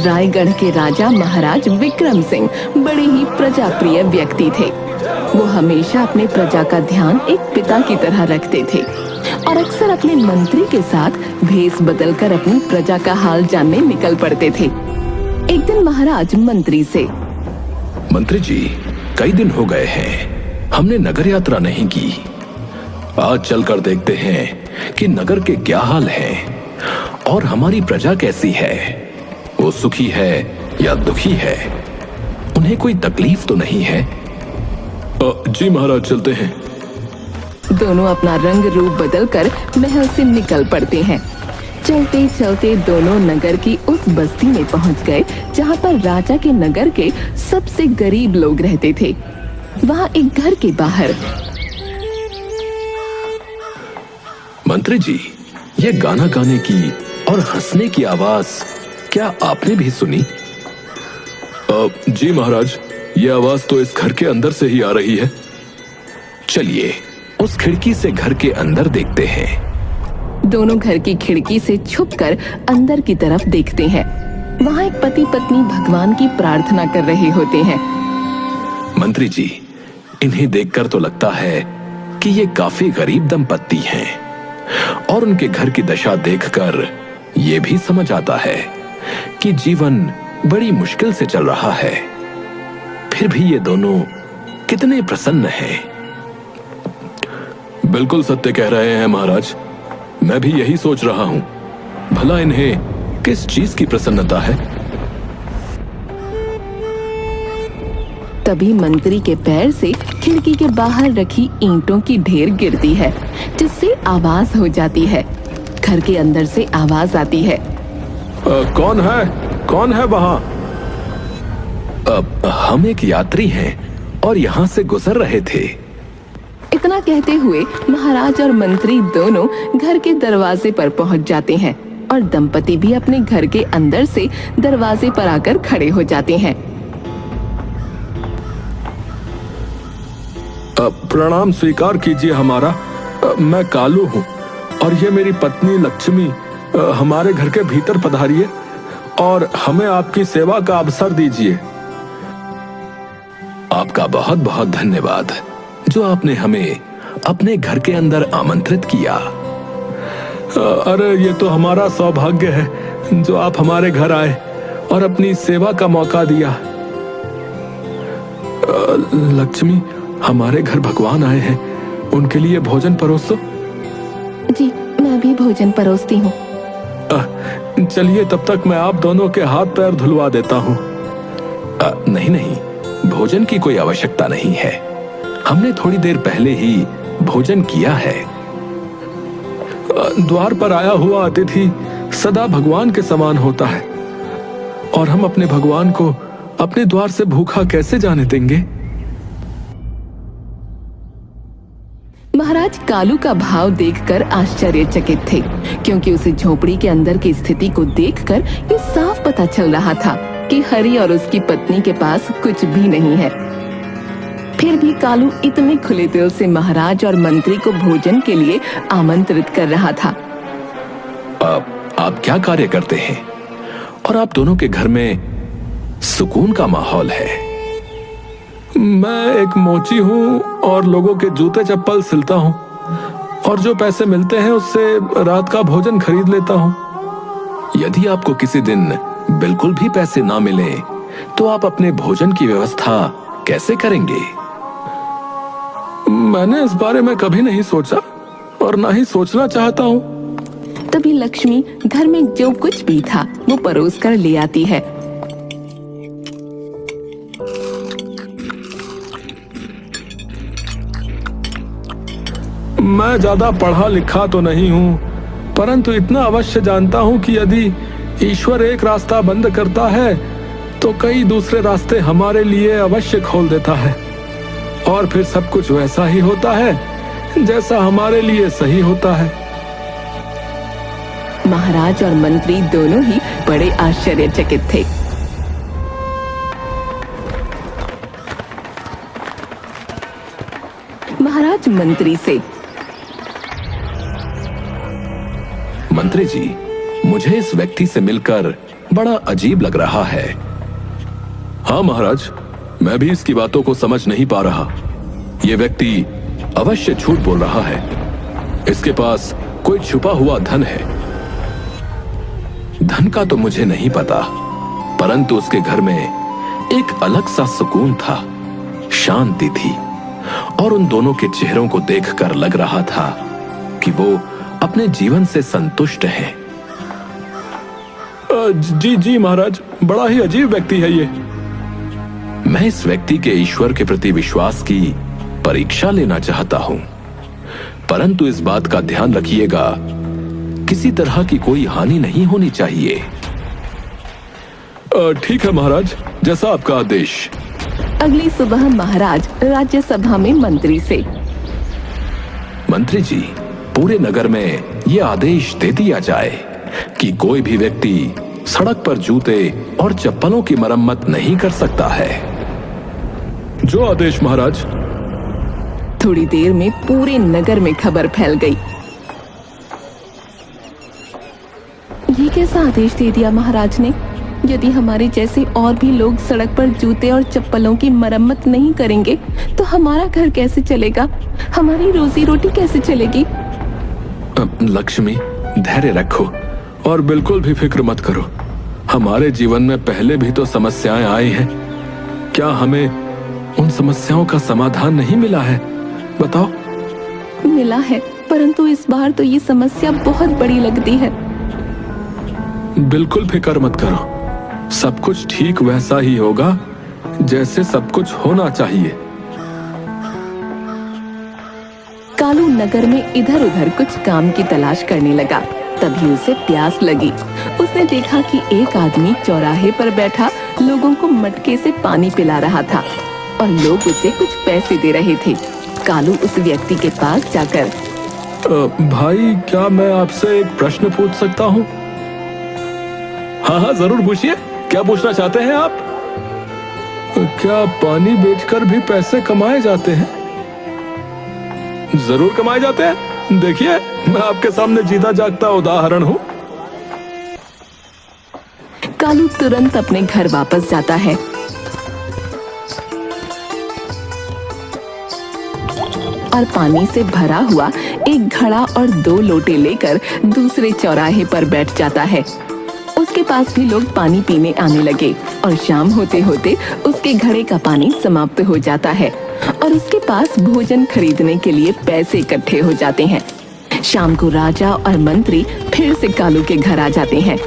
रायगढ़ के राजा महाराज विक्रम सिंह बड़े ही प्रजाप्रिय व्यक्ति थे। वो हमेशा अपने प्रजा का ध्यान एक पिता की तरह रखते थे और अक्सर अपने मंत्री के साथ भेष बदलकर अपनी प्रजा का हाल जानने निकल पड़ते थे। एक दिन महाराज मंत्री से, मंत्री जी, कई दिन हो गए हैं हमने नगर यात्रा नहीं की। आज चलकर देखते हैं कि नगर के क्या हाल हैं और हमारी प्रजा कैसी है। वो सुखी है या दुखी है, उन्हें कोई तकलीफ तो नहीं है। जी महाराज, चलते हैं। दोनों अपना रंग रूप बदलकर महल से निकल पड़ते हैं। चलते चलते दोनों नगर की उस बस्ती में पहुंच गए जहां पर राजा के नगर के सबसे गरीब लोग रहते थे। वहां एक घर के बाहर, मंत्री जी, ये गाना गाने की और हंसने की आवाज क्या आपने भी सुनी? जी महाराज, ये आवाज तो इस घर के अंदर से ही आ रही है। चलिए उस खिड़की से घर के अंदर देखते हैं। दोनों घर की खिड़की से छुपकर अंदर की तरफ देखते हैं। वहाँ एक पति पत्नी भगवान की प्रार्थना कर रहे होते हैं। मंत्री जी, इन्हें देखकर तो लगता है कि ये काफी गरीब दंपत्ति हैं और उनके घर की दशा देखकर ये भी समझ आता है कि जीवन बड़ी मुश्किल से चल रहा है। फिर भी ये दोनों कितने प्रसन्न हैं। बिल्कुल सत्य कह रहे हैं महाराज, मैं भी यही सोच रहा हूं। भला इन्हें किस चीज की प्रसन्नता है? तभी मंत्री के पैर से खिड़की के बाहर रखी ईंटों की ढेर गिरती है, जिससे आवाज हो जाती है। घर के अंदर से आवाज आती है, कौन है? कौन है वहां? हम एक यात्री हैं और यहाँ से गुजर रहे थे। इतना कहते हुए महाराज और मंत्री दोनों घर के दरवाजे पर पहुंच जाते हैं और दंपति भी अपने घर के अंदर से दरवाजे पर आकर खड़े हो जाते हैं। प्रणाम स्वीकार कीजिए हमारा। मैं कालू हूँ और ये मेरी पत्नी लक्ष्मी हमारे घर के भीतर पधारिए और हमें आपकी सेवा का अवसर दीजिए। आपका बहुत बहुत धन्यवाद जो आपने हमें अपने घर के अंदर आमंत्रित किया। अरे ये तो हमारा सौभाग्य है जो आप हमारे घर आए और अपनी सेवा का मौका दिया। लक्ष्मी, हमारे घर भगवान आए हैं, उनके लिए भोजन परोसो। जी, मैं भी भोजन परोसती हूँ। चलिए तब तक मैं आप दोनों के हाथ पैर धुलवा देता हूँ। नहीं नहीं, भोजन की कोई आवश्यकता नहीं है। हमने थोड़ी देर पहले ही भोजन किया है। द्वार पर आया हुआ अतिथि सदा भगवान के समान होता है और हम अपने भगवान को अपने द्वार से भूखा कैसे जाने देंगे? महाराज कालू का भाव देखकर आश्चर्यचकित थे, क्योंकि उसे झोपड़ी के अंदर की स्थिति को देखकर ये साफ पता चल रहा था कि हरि और उसकी पत्नी के पास कुछ भी नहीं है। फिर भी कालू इतने खुले दिल से महाराज और मंत्री को भोजन के लिए आमंत्रित कर रहा था। आप क्या कार्य करते हैं और आप दोनों के घर में सुकून का माहौल है? मैं एक मोची हूँ और लोगों के जूते चप्पल सिलता हूँ और जो पैसे मिलते हैं उससे रात का भोजन खरीद लेता हूँ। यदि आपको किसी दिन बिल्कुल भी पैसे ना मिले तो आप अपने भोजन की व्यवस्था कैसे करेंगे? मैंने इस बारे में कभी नहीं सोचा और ना ही सोचना चाहता हूँ। तभी लक्ष्मी घर में जो कुछ भी था वो परोस कर ले आती है। मैं ज्यादा पढ़ा लिखा तो नहीं हूँ, परंतु इतना अवश्य जानता हूँ कि यदि ईश्वर एक रास्ता बंद करता है तो कई दूसरे रास्ते हमारे लिए अवश्य खोल देता है और फिर सब कुछ वैसा ही होता है जैसा हमारे लिए सही होता है। महाराज और मंत्री दोनों ही बड़े आश्चर्यचकित थे। महाराज मंत्री से, मंत्री जी, मुझे इस व्यक्ति से मिलकर बड़ा अजीब लग रहा है। हाँ महाराज, मैं भी इसकी बातों को समझ नहीं पा रहा। यह व्यक्ति अवश्य झूठ बोल रहा है। इसके पास कोई छुपा हुआ धन है। धन का तो मुझे नहीं पता, परंतु उसके घर में एक अलग सा सुकून था, शांति थी, और उन दोनों के चेहरों को देखकर लग रहा था कि वो अपने जीवन से संतुष्ट हैं। जी जी महाराज, बड़ा ही अजीब व्यक्ति है ये। मैं इस व्यक्ति के ईश्वर के प्रति विश्वास की परीक्षा लेना चाहता हूं, परंतु इस बात का ध्यान रखिएगा, किसी तरह की कोई हानि नहीं होनी चाहिए। ठीक है महाराज, जैसा आपका आदेश। अगली सुबह महाराज राज्यसभा में मंत्री से, मंत्री जी, पूरे नगर में यह आदेश दे दिया जाए कि कोई भी व्यक्ति सड़क पर जूते और चप्पलों की मरम्मत नहीं कर सकता है। जो आदेश महाराज। थोड़ी देर में पूरे नगर में खबर फैल गई। ये कैसा आदेश दे दिया महाराज ने? यदि हमारे जैसे और भी लोग सड़क पर जूते और चप्पलों की मरम्मत नहीं करेंगे तो हमारा घर कैसे चलेगा? हमारी रोजी रोटी कैसे चलेगी? लक्ष्मी, धैर्य रखो और बिल्कुल भी फिक्र मत करो। हमारे जीवन में पहले भी तो समस्याएं आई हैं। क्या हमें उन समस्याओं का समाधान नहीं मिला है? बताओ। मिला है, परंतु इस बार तो ये समस्या बहुत बड़ी लगती है। बिल्कुल फिक्र मत करो, सब कुछ ठीक वैसा ही होगा जैसे सब कुछ होना चाहिए। कालू नगर में इधर उधर कुछ काम की तलाश करने लगा। तभी उसे प्यास लगी। उसने देखा कि एक आदमी चौराहे पर बैठा लोगों को मटके से पानी पिला रहा था और लोग उसे कुछ पैसे दे रहे थे। कालू उस व्यक्ति के पास जाकर, भाई, क्या मैं आपसे एक प्रश्न पूछ सकता हूँ? हाँ हाँ, जरूर पूछिए। क्या पूछना चाहते हैं आप? क्या पानी बेचकर भी पैसे कमाए जाते हैं? जरूर कमाए जाते हैं। देखिए, मैं आपके सामने जीता जागता उदाहरण हूँ। कालू तुरंत अपने घर वापस जाता है और पानी से भरा हुआ एक घड़ा और 2 लोटे लेकर दूसरे चौराहे पर बैठ जाता है। उसके पास भी लोग पानी पीने आने लगे और शाम होते होते उसके घड़े का पानी समाप्त हो जाता है और उसके पास भोजन खरीदने के लिए पैसे इकट्ठे हो जाते हैं। शाम को राजा और मंत्री फिर से कालू के घर आ जाते हैं।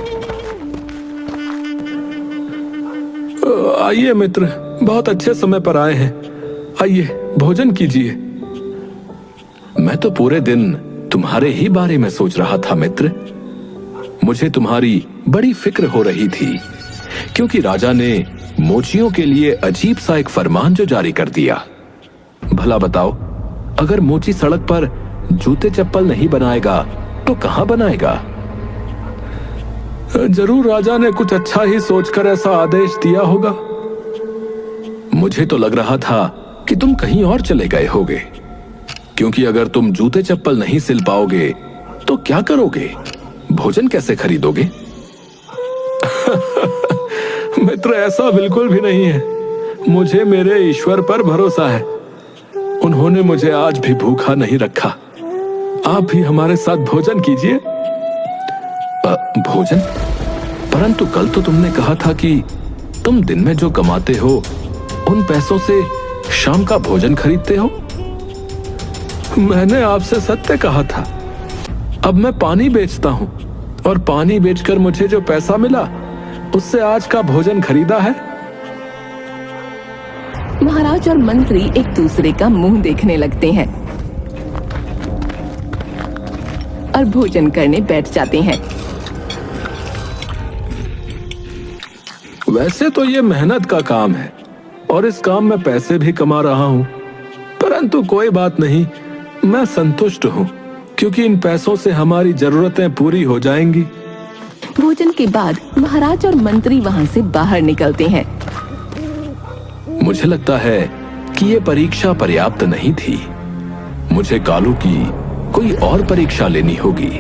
आइए मित्र, बहुत अच्छे समय पर आए हैं। आइए, भोजन कीजिए। मैं तो पूरे दिन तुम्हारे ही बारे में सोच रहा था मित्र। मुझे तुम्हारी बड़ी फिक्र हो रही थी, क्योंकि राजा ने मोचियों के लिए अजीब सा एक फरमान जो जारी कर दिया। भला बताओ, अगर मोची सड़क पर जूते चप्पल नहीं बनाएगा तो कहां बनाएगा? जरूर राजा ने कुछ अच्छा ही सोचकर ऐसा आदेश दिया होगा। मुझे तो लग रहा था कि तुम कहीं और चले गए होगे, क्योंकि अगर तुम जूते चप्पल नहीं सिल पाओगे तो क्या करोगे? भोजन कैसे खरीदोगे? मित्र, ऐसा बिल्कुल भी नहीं है। मुझे मेरे ईश्वर पर भरोसा है। उन्होंने मुझे आज भी भूखा नहीं रखा। आप भी हमारे साथ भोजन कीजिए। भोजन? परंतु कल तो तुमने कहा था कि तुम दिन में जो कमाते हो उन पैसों से शाम का भोजन खरीदते हो। मैंने आपसे सत्य कहा था। अब मैं पानी बेचता हूँ और पानी बेचकर मुझे जो पैसा मिला उससे आज का भोजन खरीदा है। महाराज और मंत्री एक दूसरे का मुंह देखने लगते हैं और भोजन करने बैठ जाते हैं। वैसे तो ये मेहनत का काम है और इस काम में पैसे भी कमा रहा हूँ, परंतु कोई बात नहीं, मैं संतुष्ट हूँ, क्योंकि इन पैसों से हमारी जरूरतें पूरी हो जाएंगी। भोजन के बाद महाराज और मंत्री वहाँ से बाहर निकलते हैं। मुझे लगता है कि ये परीक्षा पर्याप्त नहीं थी। मुझे कालू की कोई और परीक्षा लेनी होगी।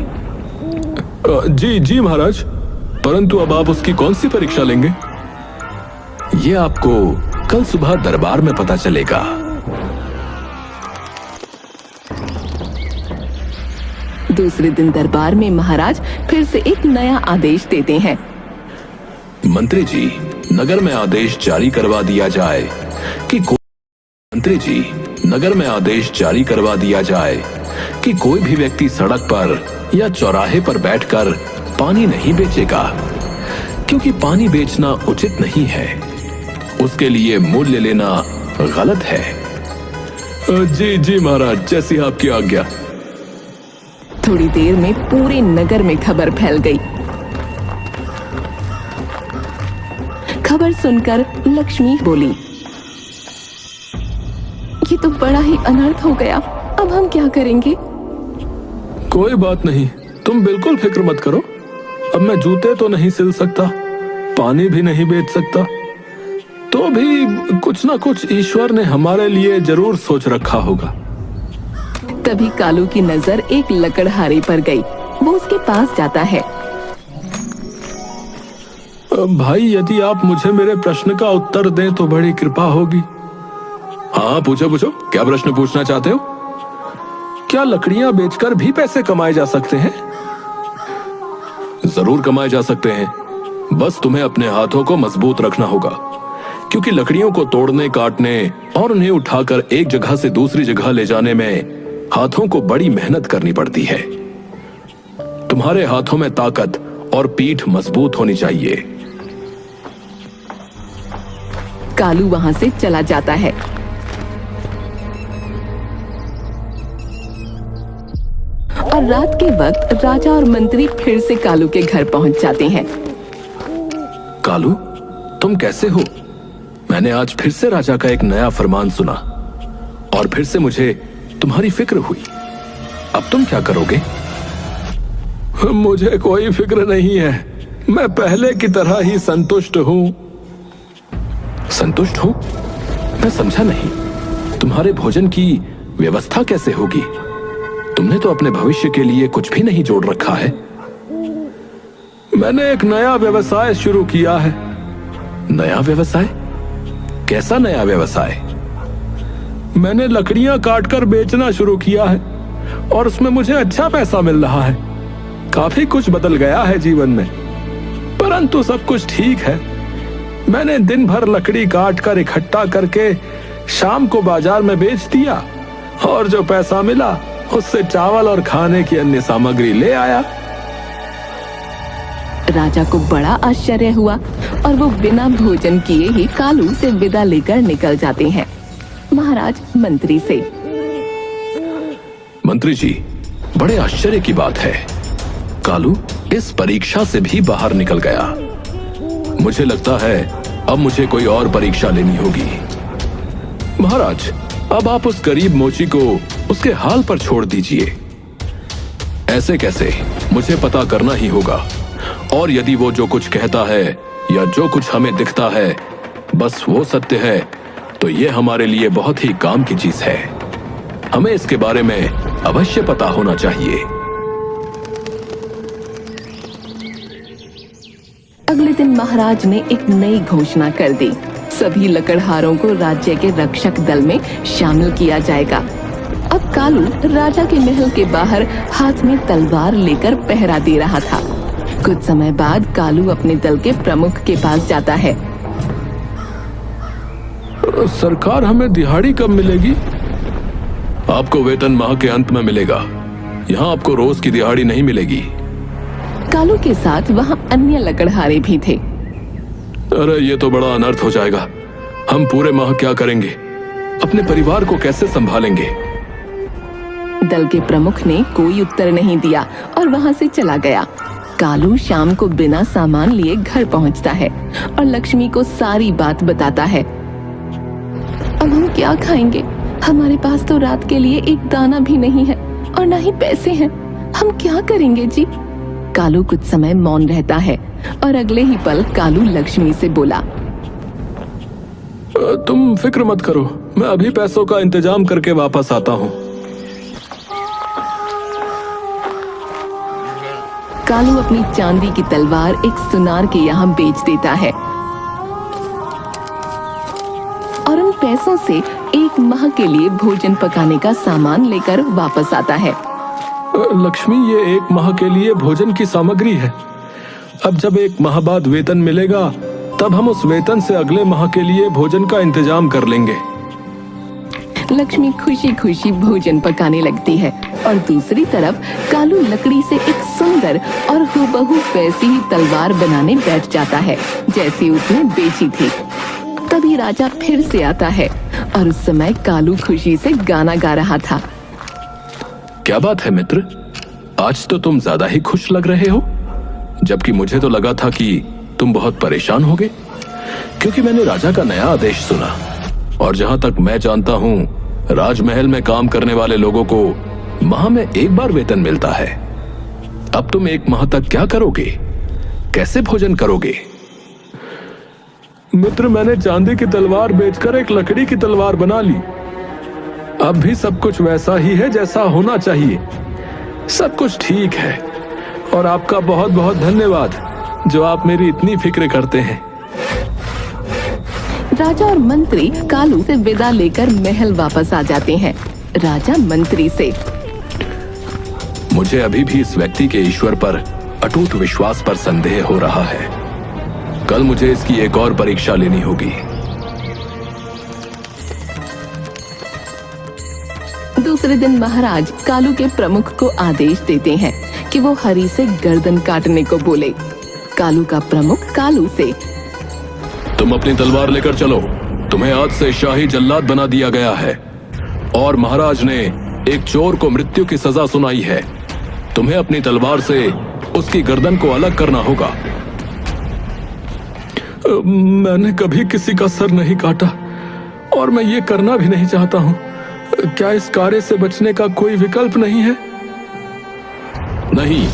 जी जी महाराज, परंतु अब आप उसकी कौन सी परीक्षा लेंगे? ये आपको कल सुबह दरबार में पता चलेगा। दूसरे दिन दरबार में महाराज फिर से एक नया आदेश देते हैं। मंत्री जी, नगर में आदेश जारी करवा दिया जाए कि कोई भी व्यक्ति सड़क पर या चौराहे पर बैठकर पानी नहीं बेचेगा, क्योंकि पानी बेचना उचित नहीं है। उसके लिए मूल्य लेना गलत है। जी जी महाराज, जैसी आपकी आज्ञा। थोड़ी देर में पूरे नगर में खबर फैल गई। खबर सुनकर लक्ष्मी बोली, ये तो बड़ा ही अनर्थ हो गया, अब हम क्या करेंगे? कोई बात नहीं, तुम बिल्कुल फिक्र मत करो। अब मैं जूते तो नहीं सिल सकता, पानी भी नहीं बेच सकता, तो भी कुछ ना कुछ ईश्वर ने हमारे लिए जरूर सोच रखा होगा। तभी कालू की नजर एक लकड़हारे पर गई। वो उसके पास जाता है। भाई, यदि आप मुझे मेरे प्रश्न का उत्तर दें तो बड़ी कृपा होगी। हाँ, पूछो पूछो, क्या प्रश्न पूछना चाहते हो? क्या लकड़ियां बेचकर भी पैसे कमाए जा सकते हैं? जरूर कमाए जा सकते हैं, बस तुम्हें अपने हाथों को मजबूत रखना होगा, क्योंकि लकड़ियों को तोड़ने, काटने और उन्हें उठाकर एक जगह से दूसरी जगह ले जाने में हाथों को बड़ी मेहनत करनी पड़ती है। तुम्हारे हाथों में ताकत और पीठ मजबूत होनी चाहिए। कालू वहां से चला जाता है। और रात के वक्त राजा और मंत्री फिर से कालू के घर पहुंच जाते हैं। कालू, तुम कैसे हो? मैंने आज फिर से राजा का एक नया फरमान सुना और फिर से मुझे तुम्हारी फिक्र हुई। अब तुम क्या करोगे? मुझे कोई फिक्र नहीं है, मैं पहले की तरह ही संतुष्ट हूं। संतुष्ट हो? मैं समझा नहीं। तुम्हारे भोजन की व्यवस्था कैसे होगी? तुमने तो अपने भविष्य के लिए कुछ भी नहीं जोड़ रखा है। मैंने एक नया व्यवसाय शुरू किया है। नया व्यवसाय? कैसा नया व्यवसाय? मैंने लकड़ियां काटकर बेचना शुरू किया है और उसमें मुझे अच्छा पैसा मिल रहा है। काफी कुछ बदल गया है जीवन में, परंतु सब कुछ ठीक है। मैंने दिन भर लकड़ी काटकर इकट्ठा करके शाम को बाजार में बेच दिया और जो पैसा मिला उससे चावल और खाने की अन्य सामग्री ले आया। राजा को बड़ा आश्चर्य हुआ और वो बिना भोजन किए ही कालू से विदा लेकर निकल जाते हैं। महाराज मंत्री से, मंत्री जी, बड़े आश्चर्य की बात है, कालू इस परीक्षा से भी बाहर निकल गया। मुझे लगता है अब मुझे कोई और परीक्षा लेनी होगी। महाराज, अब आप उस गरीब मोची को उसके हाल पर छोड़ दीजिए। ऐसे कैसे? मुझे पता करना ही होगा, और यदि वो जो कुछ कहता है या जो कुछ हमें दिखता है बस वो सत्य है, तो ये हमारे लिए बहुत ही काम की चीज है। हमें इसके बारे में अवश्य पता होना चाहिए। अगले दिन महाराज ने एक नई घोषणा कर दी। सभी लकड़हारों को राज्य के रक्षक दल में शामिल किया जाएगा। अब कालू राजा के महल के बाहर हाथ में तलवार लेकर पहरा दे रहा था। कुछ समय बाद कालू अपने दल के प्रमुख के पास जाता है। सरकार, हमें दिहाड़ी कब मिलेगी? आपको वेतन माह के अंत में मिलेगा। यहाँ आपको रोज की दिहाड़ी नहीं मिलेगी। कालू के साथ वहाँ अन्य लकड़हारे भी थे। अरे ये तो बड़ा अनर्थ हो जाएगा। हम पूरे माह क्या करेंगे? अपने परिवार को कैसे संभालेंगे? दल के प्रमुख ने कोई उत्तर नहीं दिया और वहाँ से चला गया। कालू शाम को बिना सामान लिए घर पहुँचता है और लक्ष्मी को सारी बात बताता है। अब हम क्या खाएंगे? हमारे पास तो रात के लिए एक दाना भी नहीं है और ना ही पैसे हैं। हम क्या करेंगे जी? कालू कुछ समय मौन रहता है और अगले ही पल कालू लक्ष्मी से बोला, तुम फिक्र मत करो, मैं अभी पैसों का इंतजाम करके वापस आता हूँ। कालू अपनी चांदी की तलवार एक सुनार के यहाँ बेच देता है और उन पैसों से एक माह के लिए भोजन पकाने का सामान लेकर वापस आता है। लक्ष्मी, ये एक माह के लिए भोजन की सामग्री है। अब जब एक माह बाद वेतन मिलेगा तब हम उस वेतन से अगले माह के लिए भोजन का इंतजाम कर लेंगे। लक्ष्मी खुशी खुशी भोजन पकाने लगती है और दूसरी तरफ कालू लकड़ी से एक सुंदर और हूबहू वैसी ही तलवार बनाने बैठ जाता है जैसी उसने बेची थी। तभी राजा फिर से आता है और उस समय कालू खुशी से गाना गा रहा था। क्या बात है मित्र, आज तो तुम ज्यादा ही खुश लग रहे हो, जबकि मुझे तो लगा था कि तुम बहुत परेशान होगे, क्योंकि मैंने राजा का नया आदेश सुना और जहां तक मैं जानता हूं राजमहल में काम करने वाले लोगों को माह में एक बार वेतन मिलता है। अब तुम एक माह तक क्या करोगे, कैसे भोजन करोगे? मित्र, मैंने चांदी की तलवार बेचकर एक लकड़ी की तलवार बना ली। अब भी सब कुछ वैसा ही है जैसा होना चाहिए। सब कुछ ठीक है और आपका बहुत बहुत धन्यवाद जो आप मेरी इतनी फिक्र करते हैं। राजा और मंत्री कालू से विदा लेकर महल वापस आ जाते हैं। राजा मंत्री से, मुझे अभी भी इस व्यक्ति के ईश्वर पर अटूट विश्वास पर संदेह हो रहा है। कल मुझे इसकी एक और परीक्षा लेनी होगी। दूसरे दिन महाराज कालू के प्रमुख को आदेश देते हैं कि वो हरि से गर्दन काटने को बोले। कालू का प्रमुख कालू से, तुम अपनी तलवार लेकर चलो, तुम्हें आज से शाही जल्लाद बना दिया गया है और महाराज ने एक चोर को मृत्यु की सजा सुनाई है। तुम्हें अपनी तलवार से उसकी गर्दन को अलग करना होगा। मैंने कभी किसी का सर नहीं काटा और मैं ये करना भी नहीं चाहता हूँ। क्या इस कार्य से बचने का कोई विकल्प नहीं है? नहीं,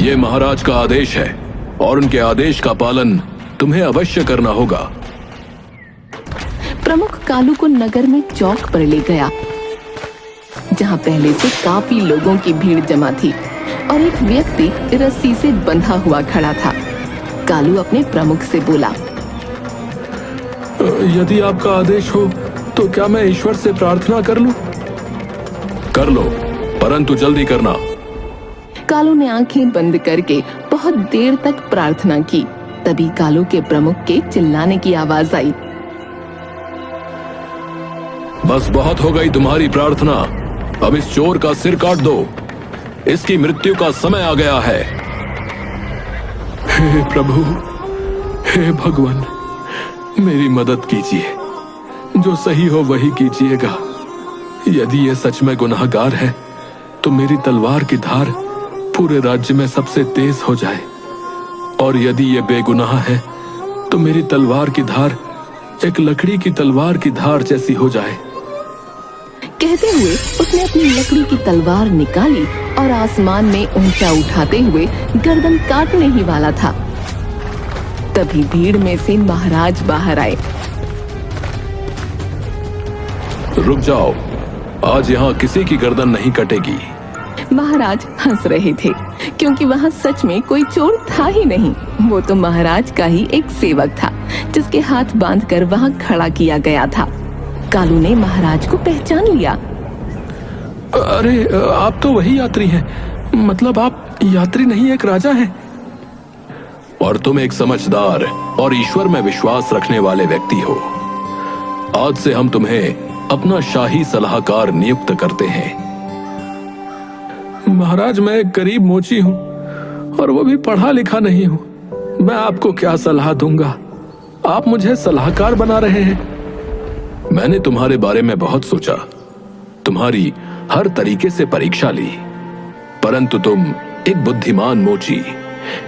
ये महाराज का आदेश है और उनके आदेश का पालन तुम्हें अवश्य करना होगा। प्रमुख कालू को नगर में चौक पर ले गया जहाँ पहले से काफी लोगों की भीड़ जमा थी और एक व्यक्ति रस्सी से बंधा हुआ खड़ा था। कालू अपने प्रमुख से बोला, यदि आपका आदेश हो तो क्या मैं ईश्वर से प्रार्थना कर लूं? कर लो, परंतु जल्दी करना। कालू ने आंखें बंद करके बहुत देर तक प्रार्थना की। तभी कालू के प्रमुख के चिल्लाने की आवाज आई, बस बहुत हो गई तुम्हारी प्रार्थना, अब इस चोर का सिर काट दो, इसकी मृत्यु का समय आ गया है। हे प्रभु, हे भगवान, मेरी मदद कीजिए, जो सही हो वही कीजिएगा। यदि ये सच में गुनाहगार है तो मेरी तलवार की धार पूरे राज्य में सबसे तेज हो जाए, और यदि ये बेगुनाह है तो मेरी तलवार की धार एक लकड़ी की तलवार की धार जैसी हो जाए। कहते हुए उसने अपनी लकड़ी की तलवार निकाली और आसमान में ऊंचा उठाते हुए गर्दन काटने ही वाला था। तभी भीड़ में से महाराज बाहर आए। रुक जाओ, आज यहाँ किसी की गर्दन नहीं कटेगी। महाराज हंस रहे थे क्योंकि वहाँ सच में कोई चोर था ही नहीं। वो तो महाराज का ही एक सेवक था जिसके हाथ बांधकर वहाँ खड़ा किया गया था। कालू ने महाराज को पहचान लिया। अरे, आप तो वही यात्री हैं। मतलब आप यात्री नहीं, एक राजा हैं। और तुम एक समझदार और ईश्वर में विश्वास रखने वाले व्यक्ति हो। आज से हम तुम्हें अपना शाही सलाहकार नियुक्त करते हैं। महाराज, मैं एक गरीब मोची हूँ और वो भी पढ़ा लिखा नहीं हूँ। मैं आपको क्या सलाह दूंगा? आप मुझे सलाहकार बना रहे हैं। मैंने तुम्हारे बारे में बहुत सोचा, तुम्हारी हर तरीके से परीक्षा ली, परंतु तुम एक बुद्धिमान मोची,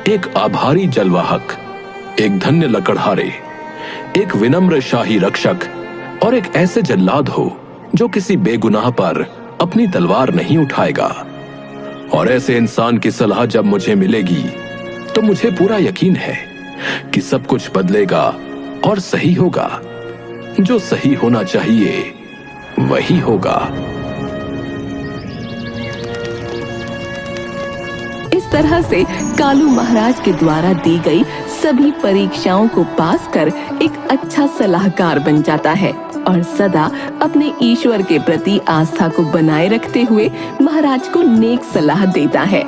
एक आभारी जलवाहक, एक धन्य लकड़हारे, एक विनम्र शाही रक्षक और एक ऐसे जल्लाद हो जो किसी बेगुनाह पर अपनी तलवार नहीं उठाएगा। और ऐसे इंसान की सलाह जब मुझे मिलेगी तो मुझे पूरा यकीन है कि सब कुछ बदलेगा और सही होगा। जो सही होना चाहिए वही होगा। इस तरह से कालू महाराज के द्वारा दी गई सभी परीक्षाओं को पास कर एक अच्छा सलाहकार बन जाता है और सदा अपने ईश्वर के प्रति आस्था को बनाए रखते हुए महाराज को नेक सलाह देता है।